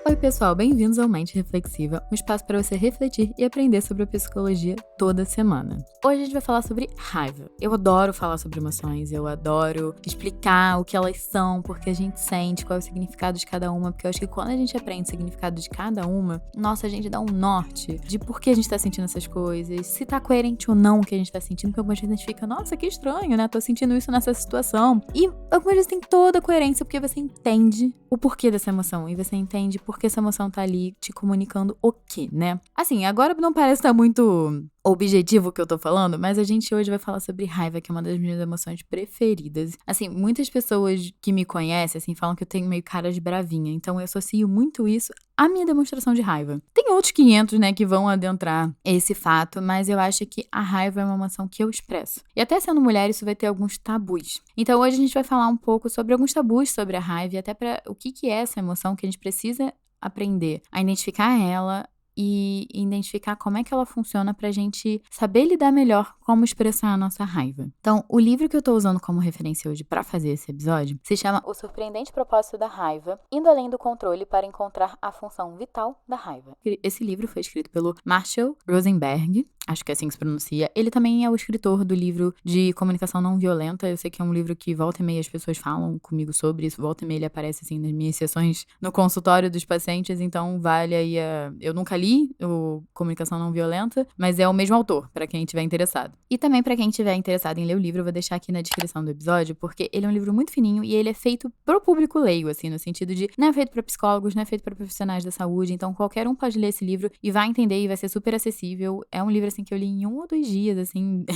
Oi, pessoal, bem-vindos ao Mente Reflexiva, um espaço para você refletir e aprender sobre a psicologia toda semana. Hoje a gente vai falar sobre raiva. Eu adoro falar sobre emoções, eu adoro explicar o que elas são, porque a gente sente, qual é o significado de cada uma, porque eu acho que quando a gente aprende o significado de cada uma, nossa, a gente dá um norte de por que a gente tá sentindo essas coisas, se tá coerente ou não o que a gente tá sentindo, porque algumas vezes a gente fica, nossa, que estranho, né? Tô sentindo isso nessa situação. E algumas vezes tem toda a coerência, porque você entende o porquê dessa emoção, e você entende por que essa emoção tá ali te comunicando o quê, né? Assim, agora não parece estar muito objetivo o que eu tô falando, mas a gente hoje vai falar sobre raiva, que é uma das minhas emoções preferidas. Assim, muitas pessoas que me conhecem, assim, falam que eu tenho meio cara de bravinha, então eu associo muito isso à minha demonstração de raiva. Tem outros 500, né, que vão adentrar esse fato, mas eu acho que a raiva é uma emoção que eu expresso. E até sendo mulher, isso vai ter alguns tabus. Então hoje a gente vai falar um pouco sobre alguns tabus sobre a raiva e até para o que é essa emoção que a gente precisa aprender a identificar ela e identificar como é que ela funciona pra gente saber lidar melhor como expressar a nossa raiva. Então, o livro que eu tô usando como referência hoje pra fazer esse episódio se chama O Surpreendente Propósito da Raiva, indo além do controle para encontrar a função vital da raiva. Esse livro foi escrito pelo Marshall Rosenberg, acho que é assim que se pronuncia. Ele também é o escritor do livro de comunicação não violenta. Eu sei que é um livro que volta e meia as pessoas falam comigo sobre isso. Volta e meia ele aparece assim nas minhas sessões no consultório dos pacientes. Então vale aí eu nunca li o Comunicação Não Violenta, mas é o mesmo autor, pra quem estiver interessado. E também pra quem estiver interessado em ler o livro, eu vou deixar aqui na descrição do episódio, porque ele é um livro muito fininho e ele é feito pro público leigo, assim, no sentido de não é feito pra psicólogos, não é feito pra profissionais da saúde, então qualquer um pode ler esse livro e vai entender e vai ser super acessível. É um livro, assim, que eu li em 1 ou 2 dias, assim.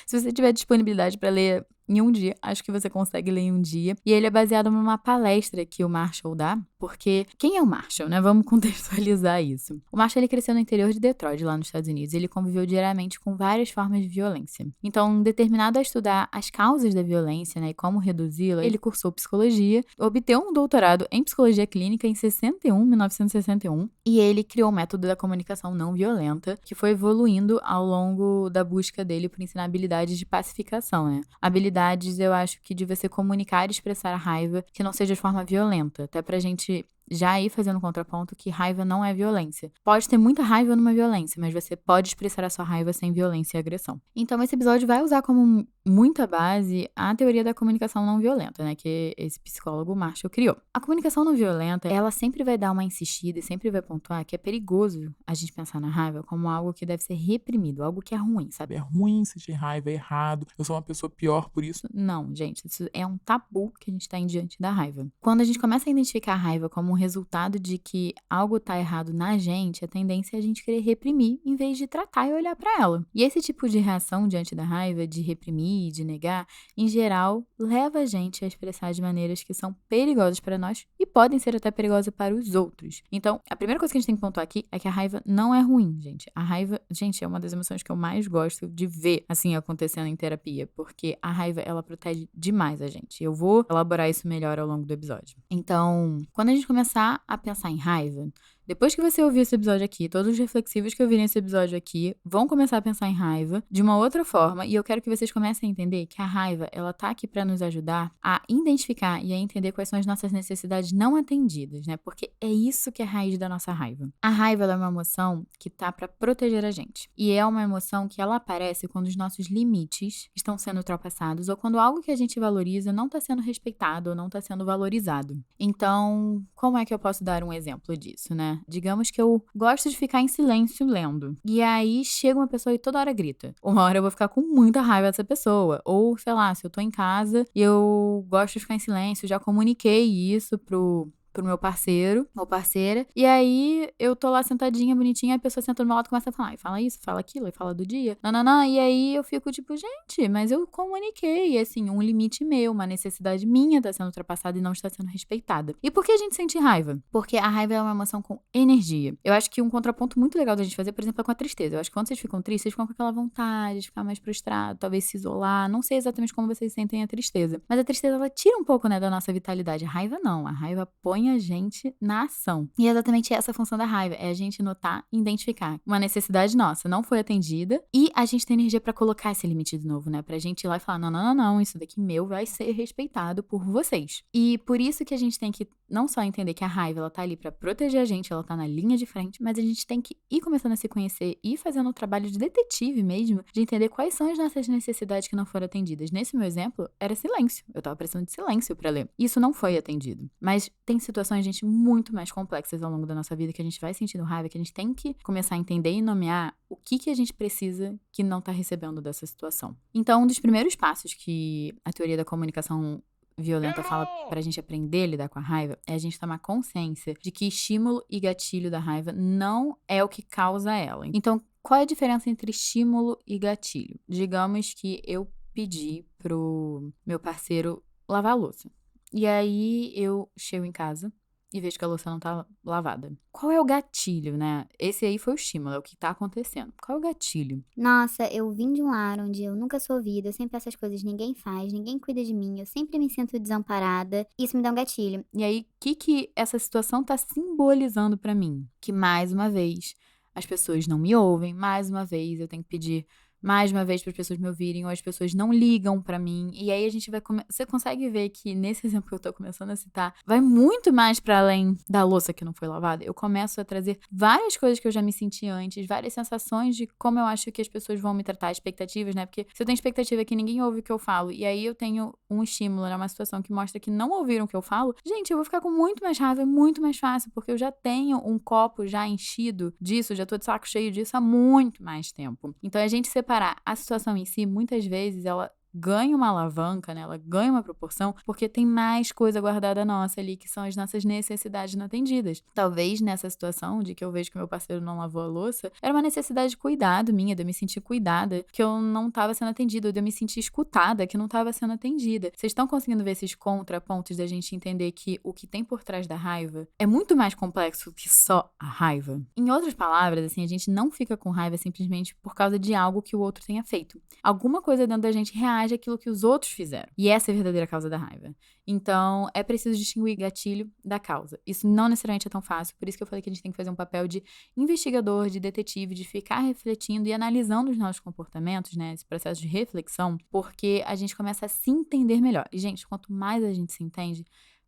Se você tiver disponibilidade pra ler em um dia, acho que você consegue ler em um dia. E ele é baseado numa palestra que o Marshall dá, porque quem é o Marshall, né? Vamos contextualizar isso. O Marshall, ele cresceu no interior de Detroit, lá nos Estados Unidos, e ele conviveu diariamente com várias formas de violência. Então, determinado a estudar as causas da violência, né, e como reduzi-la, ele cursou psicologia, obteve um doutorado em psicologia clínica em 1961, e ele criou o método da comunicação não violenta, que foi evoluindo ao longo da busca dele por ensinar habilidades de pacificação, né? Habilidades, eu acho que de você comunicar e expressar a raiva que não seja de forma violenta, até pra gente já ir fazendo um contraponto que raiva não é violência. Pode ter muita raiva numa violência, mas você pode expressar a sua raiva sem violência e agressão. Então, esse episódio vai usar como muita base a teoria da comunicação não violenta, né, que esse psicólogo Marshall criou. A comunicação não violenta, ela sempre vai dar uma insistida e sempre vai pontuar que é perigoso a gente pensar na raiva como algo que deve ser reprimido, algo que é ruim, sabe? É ruim sentir raiva, é errado, eu sou uma pessoa pior por isso. Não, gente, isso é um tabu que a gente tá em diante da raiva. Quando a gente começa a identificar a raiva como um resultado de que algo tá errado na gente, a tendência é a gente querer reprimir em vez de tratar e olhar pra ela. E esse tipo de reação diante da raiva, de reprimir, de negar, em geral, leva a gente a expressar de maneiras que são perigosas para nós e podem ser até perigosas para os outros. Então, a primeira coisa que a gente tem que pontuar aqui é que a raiva não é ruim, gente. A raiva, gente, é uma das emoções que eu mais gosto de ver, assim, acontecendo em terapia, porque a raiva, ela protege demais a gente. Eu vou elaborar isso melhor ao longo do episódio. Então, quando a gente começar a pensar em raiva, depois que você ouvir esse episódio aqui, todos os reflexivos que ouvirem esse episódio aqui vão começar a pensar em raiva de uma outra forma, e eu quero que vocês comecem a entender que a raiva, ela tá aqui pra nos ajudar a identificar e a entender quais são as nossas necessidades não atendidas, né? Porque é isso que é a raiz da nossa raiva. A raiva, ela é uma emoção que tá pra proteger a gente. E é uma emoção que ela aparece quando os nossos limites estão sendo ultrapassados ou quando algo que a gente valoriza não tá sendo respeitado ou não tá sendo valorizado. Então, como é que eu posso dar um exemplo disso, né? Digamos que eu gosto de ficar em silêncio lendo. E aí chega uma pessoa e toda hora grita. Uma hora eu vou ficar com muita raiva dessa pessoa. Ou, sei lá, se eu tô em casa e eu gosto de ficar em silêncio, já comuniquei isso pro meu parceiro ou parceira, e aí eu tô lá sentadinha, bonitinha, a pessoa senta do meu lado e começa a falar, e fala isso, fala aquilo, e fala do dia, não, e aí eu fico tipo, gente, mas eu comuniquei, assim, um limite meu, uma necessidade minha tá sendo ultrapassada e não está sendo respeitada. E por que a gente sente raiva? Porque a raiva é uma emoção com energia. Eu acho que um contraponto muito legal da gente fazer, por exemplo, é com a tristeza. Eu acho que quando vocês ficam tristes, vocês ficam com aquela vontade de ficar mais frustrado, talvez se isolar, não sei exatamente como vocês sentem a tristeza, mas a tristeza, ela tira um pouco, né, da nossa vitalidade. A raiva não, a raiva põe põe a gente na ação. E é exatamente essa a função da raiva, é a gente notar e identificar uma necessidade nossa não foi atendida e a gente tem energia pra colocar esse limite de novo, né? Pra gente ir lá e falar, não, isso daqui meu vai ser respeitado por vocês. E por isso que a gente tem que não só entender que a raiva, ela tá ali pra proteger a gente, ela tá na linha de frente, mas a gente tem que ir começando a se conhecer e ir fazendo um trabalho de detetive mesmo, de entender quais são as nossas necessidades que não foram atendidas. Nesse meu exemplo, era silêncio. Eu tava precisando de silêncio pra ler. Isso não foi atendido. Mas tem situações, gente, muito mais complexas ao longo da nossa vida que a gente vai sentindo raiva, que a gente tem que começar a entender e nomear o que a gente precisa que não tá recebendo dessa situação. Então, um dos primeiros passos que a teoria da comunicação violenta fala pra gente aprender a lidar com a raiva é a gente tomar consciência de que estímulo e gatilho da raiva não é o que causa ela. Então, qual é a diferença entre estímulo e gatilho? Digamos que eu pedi pro meu parceiro lavar a louça. E aí eu chego em casa e vejo que a louça não tá lavada. Qual é o gatilho, né? Esse aí foi o estímulo, é o que tá acontecendo. Qual é o gatilho? Nossa, eu vim de um lar onde eu nunca sou ouvida, eu sempre peço as coisas, ninguém faz, ninguém cuida de mim, eu sempre me sinto desamparada. Isso me dá um gatilho. E aí, o que essa situação tá simbolizando pra mim? Que mais uma vez as pessoas não me ouvem, mais uma vez eu tenho que pedir mais uma vez para as pessoas me ouvirem, ou as pessoas não ligam pra mim. E aí a gente vai você consegue ver que nesse exemplo que eu tô começando a citar, vai muito mais pra além da louça que não foi lavada. Eu começo a trazer várias coisas que eu já me senti antes, várias sensações de como eu acho que as pessoas vão me tratar, expectativas, né? Porque se eu tenho expectativa que ninguém ouve o que eu falo, e aí eu tenho um estímulo, né? Uma situação que mostra que não ouviram o que eu falo, gente, eu vou ficar com muito mais raiva, muito mais fácil, porque eu já tenho um copo já enchido disso, já tô de saco cheio disso há muito mais tempo. Então a gente separar a situação em si, muitas vezes ela ganha uma alavanca, né? Ela ganha uma proporção porque tem mais coisa guardada nossa ali, que são as nossas necessidades não atendidas. Talvez nessa situação de que eu vejo que meu parceiro não lavou a louça, era uma necessidade de cuidado minha, de eu me sentir cuidada, que eu não estava sendo atendida, de eu me sentir escutada, que não estava sendo atendida. Vocês estão conseguindo ver esses contrapontos da gente entender que o que tem por trás da raiva é muito mais complexo que só a raiva? Em outras palavras, assim, a gente não fica com raiva simplesmente por causa de algo que o outro tenha feito. Alguma coisa dentro da gente reage àquilo que os outros fizeram. E essa é a verdadeira causa da raiva. Então, é preciso distinguir gatilho da causa. Isso não necessariamente é tão fácil, por isso que eu falei que a gente tem que fazer um papel de investigador, de detetive, de ficar refletindo e analisando os nossos comportamentos, né? Esse processo de reflexão, porque a gente começa a se entender melhor. E, gente, quanto mais a gente se entende,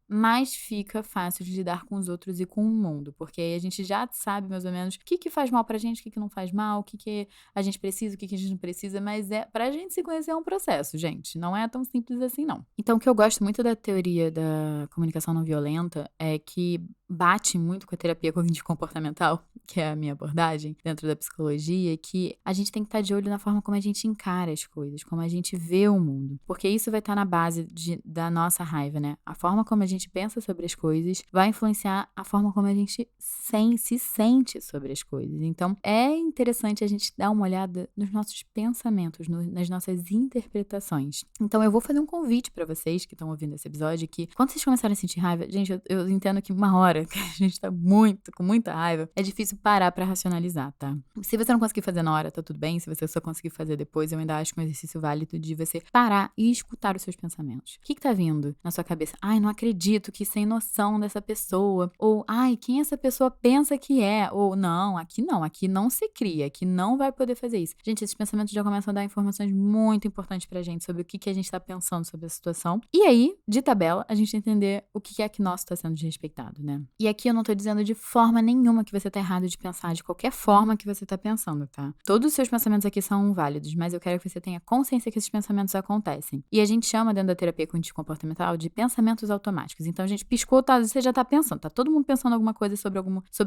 mais fica fácil de lidar com os outros e com o mundo, porque aí a gente já sabe mais ou menos o que faz mal pra gente, o que não faz mal, o que a gente precisa, o que a gente não precisa, mas pra gente se conhecer é um processo, gente, não é tão simples assim não. Então o que eu gosto muito da teoria da comunicação não violenta é que bate muito com a terapia cognitivo-comportamental, que é a minha abordagem dentro da psicologia, que a gente tem que estar de olho na forma como a gente encara as coisas, como a gente vê o mundo, porque isso vai estar na base da nossa raiva, né? A forma como a gente pensa sobre as coisas vai influenciar a forma como a gente se sente sobre as coisas. Então, é interessante a gente dar uma olhada nos nossos pensamentos, nas nossas interpretações. Então, eu vou fazer um convite para vocês que estão ouvindo esse episódio, que quando vocês começarem a sentir raiva, gente, eu entendo que uma hora que a gente tá com muita raiva, é difícil parar pra racionalizar, tá? Se você não conseguir fazer na hora, tá tudo bem. Se você só conseguir fazer depois, eu ainda acho que é um exercício válido de você parar e escutar os seus pensamentos. O que tá vindo na sua cabeça? Ai, não acredito, que sem noção dessa pessoa. Ou, ai, quem essa pessoa pensa que é? Ou, não, aqui não se cria, aqui não vai poder fazer isso. Gente, esses pensamentos já começam a dar informações muito importantes pra gente sobre o que a gente tá pensando sobre a situação. E aí, de tabela, a gente entender o que é que nosso tá sendo desrespeitado, né? E aqui eu não tô dizendo de forma nenhuma que você tá errado de pensar, de qualquer forma que você tá pensando, tá? Todos os seus pensamentos aqui são válidos, mas eu quero que você tenha consciência que esses pensamentos acontecem. E a gente chama dentro da terapia cognitivo-comportamental de pensamentos automáticos. Então a gente piscou, tá, você já tá pensando, tá todo mundo pensando alguma coisa sobre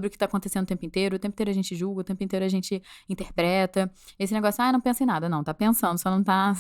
o que tá acontecendo o tempo inteiro a gente julga, o tempo inteiro a gente interpreta. Esse negócio, não pensa em nada, não, tá pensando, só não tá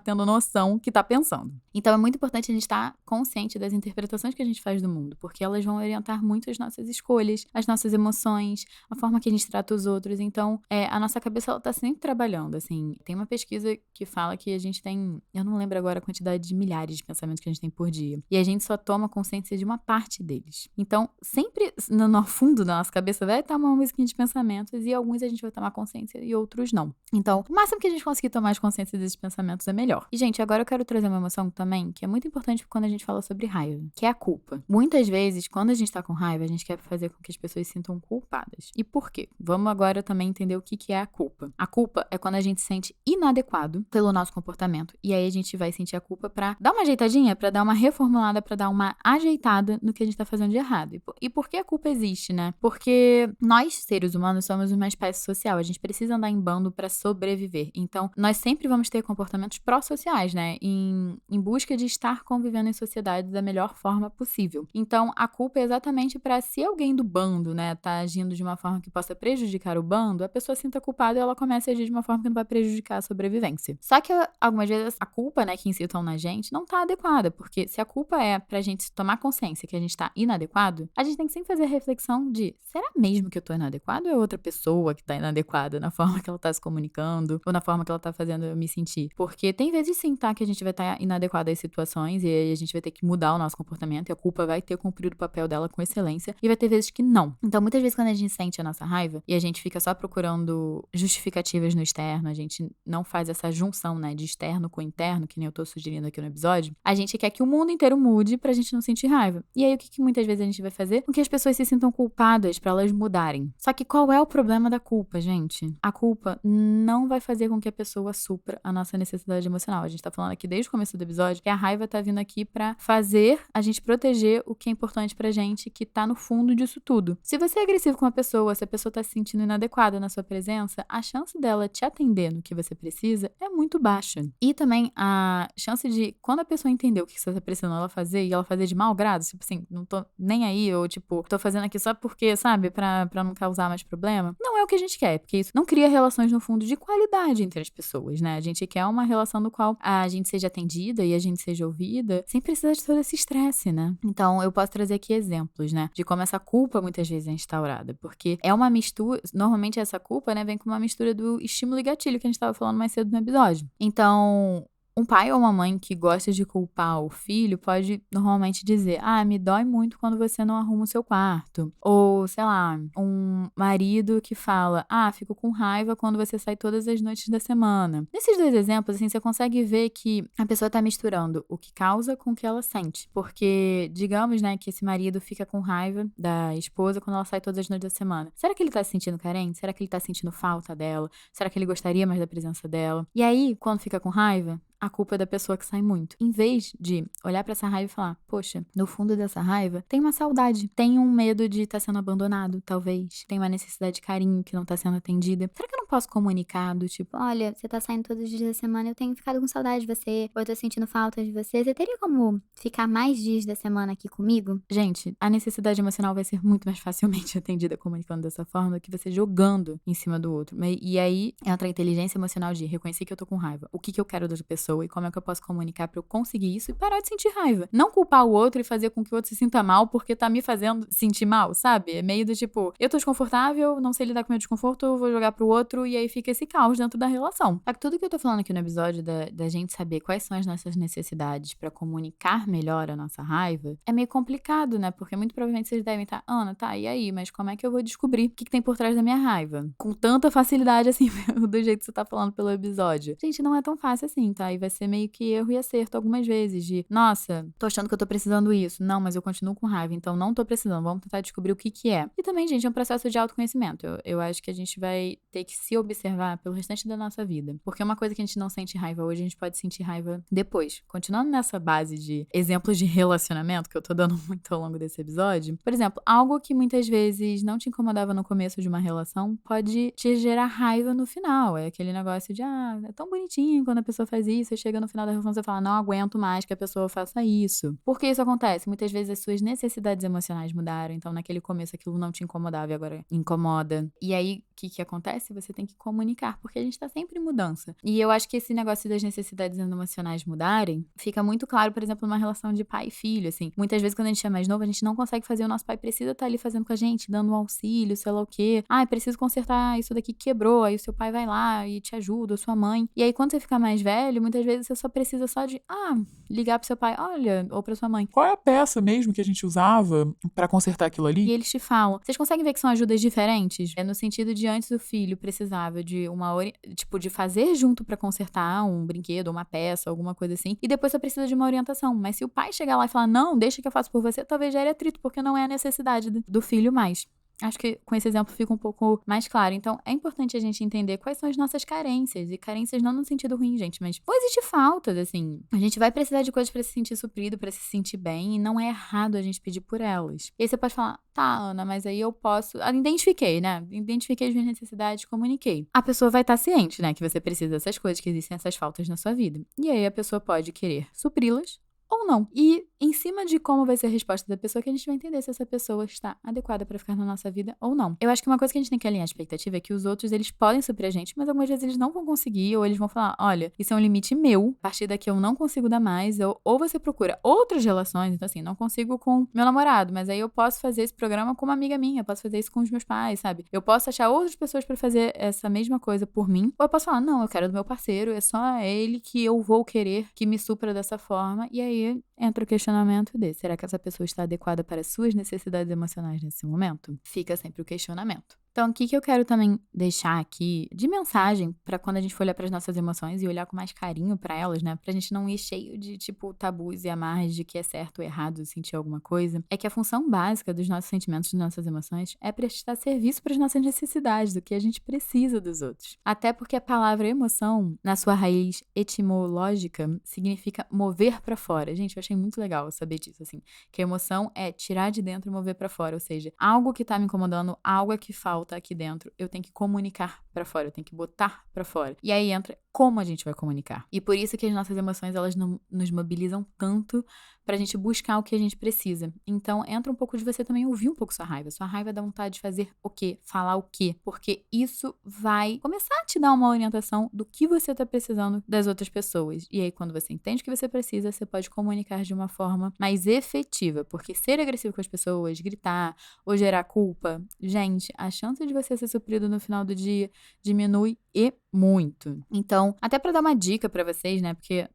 tendo noção que tá pensando. Então é muito importante a gente estar consciente das interpretações que a gente faz do mundo, porque elas vão orientar influenciar muito as nossas escolhas, as nossas emoções, a forma que a gente trata os outros. Então, a nossa cabeça, ela tá sempre trabalhando, assim. Tem uma pesquisa que fala que a gente tem, eu não lembro agora a quantidade de milhares de pensamentos que a gente tem por dia. E a gente só toma consciência de uma parte deles. Então, sempre no fundo da nossa cabeça vai estar uma musiquinha de pensamentos e alguns a gente vai tomar consciência e outros não. Então, o máximo que a gente conseguir tomar consciência desses pensamentos é melhor. E, gente, agora eu quero trazer uma emoção também que é muito importante quando a gente fala sobre raiva, que é a culpa. Muitas vezes, quando a gente tá com raiva, a gente quer fazer com que as pessoas se sintam culpadas. E por quê? Vamos agora também entender o que é a culpa. A culpa é quando a gente se sente inadequado pelo nosso comportamento. E aí a gente vai sentir a culpa pra dar uma ajeitadinha, pra dar uma reformulada, pra dar uma ajeitada no que a gente tá fazendo de errado. E por que a culpa existe, né? Porque nós, seres humanos, somos uma espécie social. A gente precisa andar em bando pra sobreviver. Então, nós sempre vamos ter comportamentos pró-sociais, né? Em busca de estar convivendo em sociedade da melhor forma possível. Então, a culpa é exatamente pra, se alguém do bando, né, tá agindo de uma forma que possa prejudicar o bando, a pessoa se sinta culpada e ela começa a agir de uma forma que não vai prejudicar a sobrevivência. Só que algumas vezes a culpa, né, que incitam na gente não tá adequada, porque se a culpa é pra gente tomar consciência que a gente tá inadequado, a gente tem que sempre fazer a reflexão de, será mesmo que eu tô inadequado ou é outra pessoa que tá inadequada na forma que ela tá se comunicando ou na forma que ela tá fazendo eu me sentir? Porque tem vezes sim, tá, que a gente vai estar inadequado às situações e aí a gente vai ter que mudar o nosso comportamento e a culpa vai ter cumprido o papel dela com excelência e vai ter vezes que não. Então, muitas vezes quando a gente sente a nossa raiva e a gente fica só procurando justificativas no externo, a gente não faz essa junção, né, de externo com interno, que nem eu tô sugerindo aqui no episódio, a gente quer que o mundo inteiro mude pra gente não sentir raiva. E aí, o que muitas vezes a gente vai fazer? Com que as pessoas se sintam culpadas pra elas mudarem. Só que qual é o problema da culpa, gente? A culpa não vai fazer com que a pessoa supra a nossa necessidade emocional. A gente tá falando aqui desde o começo do episódio que a raiva tá vindo aqui pra fazer a gente proteger o que é importante pra gente, que tá no fundo disso tudo. Se você é agressivo com uma pessoa, se a pessoa tá se sentindo inadequada na sua presença, a chance dela te atender no que você precisa é muito baixa. E também a chance de, quando a pessoa entender o que você tá precisando ela fazer e ela fazer de mau grado, tipo assim, não tô nem aí, ou tipo, tô fazendo aqui só porque, sabe, pra não causar mais problema, não é o que a gente quer, porque isso não cria relações no fundo de qualidade entre as pessoas, né? A gente quer uma relação no qual a gente seja atendida e a gente seja ouvida sem precisar de todo esse estresse, né? Então, eu posso trazer aqui exemplos, né, de como essa culpa muitas vezes é instaurada, porque é uma mistura, normalmente essa culpa, né, vem com uma mistura do estímulo e gatilho que a gente tava falando mais cedo no episódio. Então, um pai ou uma mãe que gosta de culpar o filho pode normalmente dizer: ah, me dói muito quando você não arruma o seu quarto. Ou, sei lá, um marido que fala: ah, fico com raiva quando você sai todas as noites da semana. Nesses dois exemplos, assim, você consegue ver que a pessoa tá misturando o que causa com o que ela sente. Porque, digamos, né, que esse marido fica com raiva da esposa quando ela sai todas as noites da semana. Será que ele tá se sentindo carente? Será que ele tá sentindo falta dela? Será que ele gostaria mais da presença dela? E aí, quando fica com raiva, a culpa é da pessoa que sai muito. Em vez de olhar pra essa raiva e falar: poxa, no fundo dessa raiva tem uma saudade, tem um medo de estar sendo abandonado, talvez. Tem uma necessidade de carinho que não tá sendo atendida. Será que eu não posso comunicar do tipo: Olha, você tá saindo todos os dias da semana, eu tenho ficado com saudade de você, ou eu tô sentindo falta de você. Você teria como ficar mais dias da semana aqui comigo? gente, a necessidade emocional vai ser muito mais facilmente atendida comunicando dessa forma do que você jogando em cima do outro. E aí entra a inteligência emocional de reconhecer que eu tô com raiva. O que eu quero da outra pessoa e como é que eu posso comunicar pra eu conseguir isso e parar de sentir raiva. Não culpar o outro e fazer com que o outro se sinta mal porque tá me fazendo sentir mal, sabe? É meio do tipo, eu tô desconfortável, não sei lidar com o meu desconforto, vou jogar pro outro e aí fica esse caos dentro da relação. Só que tudo que eu tô falando aqui no episódio da gente saber quais são as nossas necessidades pra comunicar melhor a nossa raiva é meio complicado, né? Porque muito provavelmente vocês devem estar: Ana, tá, e aí? Mas como é que eu vou descobrir o que tem por trás da minha raiva? Com tanta facilidade assim, do jeito que você tá falando pelo episódio. Gente, não é tão fácil assim, tá? E vai ser meio que erro e acerto algumas vezes de: nossa, tô achando que eu tô precisando isso. Não, mas eu continuo com raiva, então não tô precisando. Vamos tentar descobrir o que é. E também, gente, é um processo de autoconhecimento. Eu acho que a gente vai ter que se observar pelo restante da nossa vida. Porque uma coisa que a gente não sente raiva hoje, a gente pode sentir raiva depois. Continuando nessa base de exemplos de relacionamento que eu tô dando muito ao longo desse episódio. Por exemplo, algo que muitas vezes não te incomodava no começo de uma relação pode te gerar raiva no final. É aquele negócio de: ah, é tão bonitinho quando a pessoa faz aí você chega no final da relação e você fala, não aguento mais que a pessoa faça isso. Por que isso acontece? Muitas vezes as suas necessidades emocionais mudaram, então naquele começo aquilo não te incomodava e agora incomoda. E aí, o que acontece? Você tem que comunicar, porque a gente tá sempre em mudança. E eu acho que esse negócio das necessidades emocionais mudarem, fica muito claro, por exemplo, numa relação de pai e filho, assim. Muitas vezes quando a gente é mais novo, a gente não consegue fazer, o nosso pai precisa estar ali fazendo com a gente, dando um auxílio, sei lá o quê. Preciso consertar isso daqui que quebrou, aí o seu pai vai lá e te ajuda, ou sua mãe. E aí quando você fica mais velho, muitas vezes você só precisa só de, ligar pro seu pai, olha, ou pra sua mãe. Qual é a peça mesmo que a gente usava pra consertar aquilo ali? E eles te falam. Vocês conseguem ver que são ajudas diferentes? É no sentido de antes o filho precisava de de fazer junto pra consertar um brinquedo, uma peça, alguma coisa assim. E depois você precisa de uma orientação. Mas se o pai chegar lá e falar, não, deixa que eu faço por você, talvez gere atrito, porque não é a necessidade do filho mais. Acho que com esse exemplo fica um pouco mais claro. Então, é importante a gente entender quais são as nossas carências. E carências não no sentido ruim, gente, mas vão existir faltas, assim. A gente vai precisar de coisas pra se sentir suprido, pra se sentir bem, e não é errado a gente pedir por elas. E aí você pode falar, tá, Ana, mas aí eu posso... Identifiquei, né? Identifiquei as minhas necessidades, comuniquei. A pessoa vai estar ciente, né, que você precisa dessas coisas, que existem essas faltas na sua vida. E aí a pessoa pode querer supri-las, ou não. E em cima de como vai ser a resposta da pessoa que a gente vai entender se essa pessoa está adequada pra ficar na nossa vida ou não. Eu acho que uma coisa que a gente tem que alinhar a expectativa é que os outros, eles podem suprir a gente, mas algumas vezes eles não vão conseguir, ou eles vão falar, olha, isso é um limite meu, a partir daqui eu não consigo dar mais, ou você procura outras relações, então assim, não consigo com meu namorado, mas aí eu posso fazer esse programa com uma amiga minha, eu posso fazer isso com os meus pais, sabe? Eu posso achar outras pessoas pra fazer essa mesma coisa por mim, ou eu posso falar, não, eu quero do meu parceiro, é só ele que eu vou querer que me supra dessa forma, e aí entra o questionamento de, será que essa pessoa está adequada para as suas necessidades emocionais nesse momento? Fica sempre o questionamento. Então, o que eu quero também deixar aqui de mensagem pra quando a gente for olhar pras nossas emoções e olhar com mais carinho pra elas, né? Pra gente não ir cheio de, tabus e amarras de que é certo ou errado sentir alguma coisa, é que a função básica dos nossos sentimentos, das nossas emoções, é prestar serviço pras nossas necessidades, do que a gente precisa dos outros. Até porque a palavra emoção, na sua raiz etimológica, significa mover pra fora. Gente, eu achei muito legal saber disso, assim, que a emoção é tirar de dentro e mover pra fora, ou seja, algo que tá me incomodando, algo que falta aqui dentro, eu tenho que comunicar pra fora, eu tenho que botar pra fora. E aí entra como a gente vai comunicar. E por isso que as nossas emoções, elas não nos mobilizam tanto pra gente buscar o que a gente precisa. Então, entra um pouco de você também ouvir um pouco sua raiva. Sua raiva dá vontade de fazer o quê? Falar o quê? Porque isso vai começar a te dar uma orientação do que você tá precisando das outras pessoas. E aí, quando você entende o que você precisa, você pode comunicar de uma forma mais efetiva. Porque ser agressivo com as pessoas, gritar ou gerar culpa, gente, a chance de você ser suprido no final do dia diminui e muito. Então, até pra dar uma dica pra vocês, né? Porque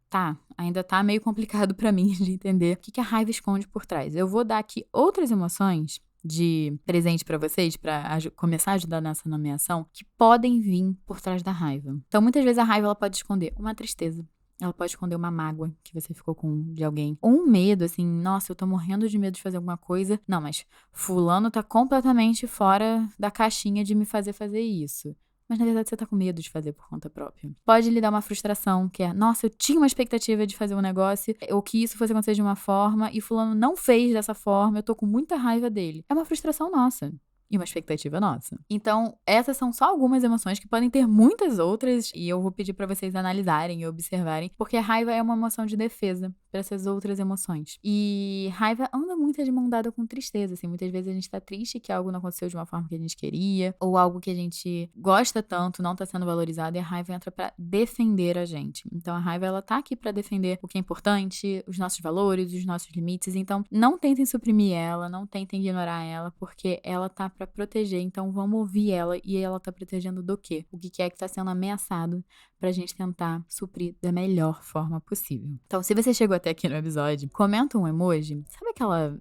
ainda tá meio complicado pra mim de entender o que a raiva esconde por trás. Eu vou dar aqui outras emoções de presente pra vocês, pra começar a ajudar nessa nomeação, que podem vir por trás da raiva. Então, muitas vezes a raiva ela pode esconder uma tristeza. Ela pode esconder uma mágoa que você ficou com de alguém. Ou um medo, assim, nossa, eu tô morrendo de medo de fazer alguma coisa. Não, mas fulano tá completamente fora da caixinha de me fazer isso. Mas na verdade você tá com medo de fazer por conta própria. Pode lhe dar uma frustração, que é, nossa, eu tinha uma expectativa de fazer um negócio, ou que isso fosse acontecer de uma forma, e fulano não fez dessa forma, eu tô com muita raiva dele. É uma frustração nossa. E uma expectativa nossa. Então, essas são só algumas emoções que podem ter muitas outras, e eu vou pedir pra vocês analisarem e observarem, porque a raiva é uma emoção de defesa para essas outras emoções. E raiva anda muito de mão dada com tristeza, assim, muitas vezes a gente tá triste que algo não aconteceu de uma forma que a gente queria, ou algo que a gente gosta tanto não tá sendo valorizado, e a raiva entra pra defender a gente. Então, a raiva, ela tá aqui pra defender o que é importante, os nossos valores, os nossos limites. Então, não tentem suprimir ela, não tentem ignorar ela, porque ela tá pra proteger. Então, vamos ouvir ela, e ela tá protegendo do quê? O que é que tá sendo ameaçado pra gente tentar suprir da melhor forma possível. Então, se você chegou até aqui no episódio, comenta um emoji. Sabe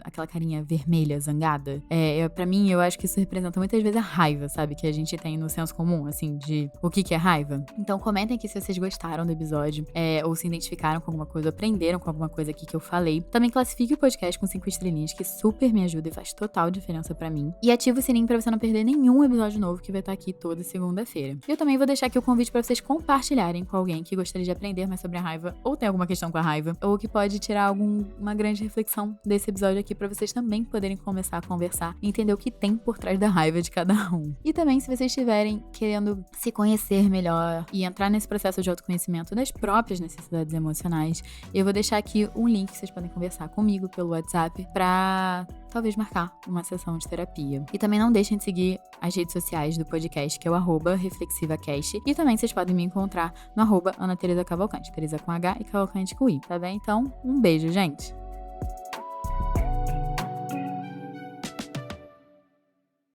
aquela carinha vermelha, zangada? Pra mim, eu acho que isso representa muitas vezes a raiva, sabe? Que a gente tem no senso comum, assim, de o que é raiva. Então, comentem aqui se vocês gostaram do episódio, ou se identificaram com alguma coisa, aprenderam com alguma coisa aqui que eu falei. Também classifique o podcast com 5 estrelinhas, que super me ajuda e faz total diferença pra mim. E ativa o sininho pra você não perder nenhum episódio novo que vai estar aqui toda segunda-feira. E eu também vou deixar aqui o convite pra vocês compartilharem com alguém que gostaria de aprender mais sobre a raiva, ou tem alguma questão com a raiva, ou que pode tirar uma grande reflexão desse episódio aqui pra vocês também poderem começar a conversar e entender o que tem por trás da raiva de cada um. E também, se vocês estiverem querendo se conhecer melhor e entrar nesse processo de autoconhecimento das próprias necessidades emocionais, eu vou deixar aqui um link que vocês podem conversar comigo pelo WhatsApp pra talvez marcar uma sessão de terapia. E também não deixem de seguir as redes sociais do podcast, que é o @reflexivacast. E também vocês podem me encontrar no @Ana Teresa Cavalcante, Teresa com H e Cavalcante com I, tá bem? Então, um beijo, gente!